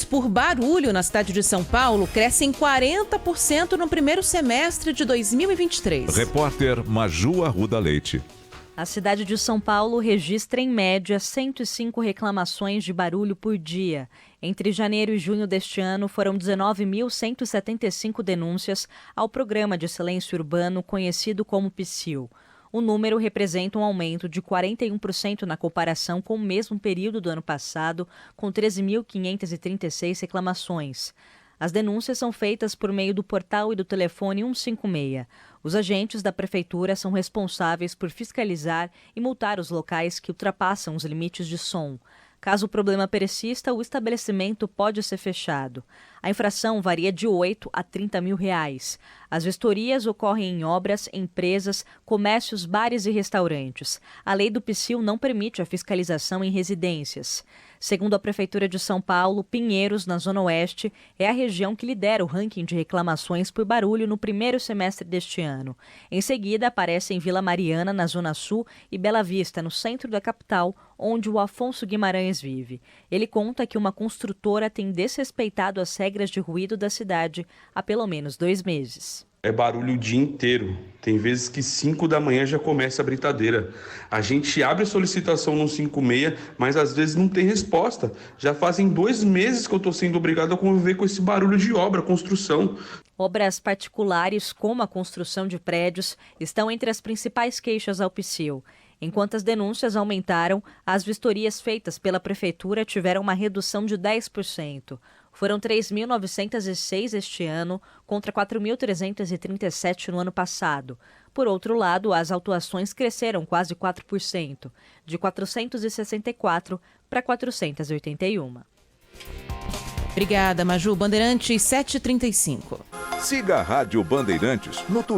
por barulho na cidade de São Paulo crescem 40% no primeiro semestre de 2023. Repórter Maju Arruda Leite. A cidade de São Paulo registra, em média, 105 reclamações de barulho por dia. Entre janeiro e junho deste ano, foram 19.175 denúncias ao Programa de Silêncio Urbano, conhecido como PSIL. O número representa um aumento de 41% na comparação com o mesmo período do ano passado, com 13.536 reclamações. As denúncias são feitas por meio do portal e do telefone 156. Os agentes da prefeitura são responsáveis por fiscalizar e multar os locais que ultrapassam os limites de som. Caso o problema persista, o estabelecimento pode ser fechado. A infração varia de 8 a 30 mil reais. As vistorias ocorrem em obras, empresas, comércios, bares e restaurantes. A lei do PSIL não permite a fiscalização em residências. Segundo a Prefeitura de São Paulo, Pinheiros, na Zona Oeste, é a região que lidera o ranking de reclamações por barulho no primeiro semestre deste ano. Em seguida, aparecem Vila Mariana, na Zona Sul, e Bela Vista, no centro da capital, onde o Afonso Guimarães vive. Ele conta que uma construtora tem desrespeitado as regras de ruído da cidade há pelo menos 2 meses. É barulho o dia inteiro. Tem vezes que 5 da manhã já começa a britadeira. A gente abre a solicitação no 56, mas às vezes não tem resposta. Já fazem 2 meses que eu estou sendo obrigado a conviver com esse barulho de obra, construção. Obras particulares, como a construção de prédios, estão entre as principais queixas ao PSIL. Enquanto as denúncias aumentaram, as vistorias feitas pela Prefeitura tiveram uma redução de 10%. Foram 3.906 este ano, contra 4.337 no ano passado. Por outro lado, as autuações cresceram quase 4%, de 464 para 481. Obrigada, Maju. Bandeirantes 7h35. Siga a Rádio Bandeirantes no Twitter.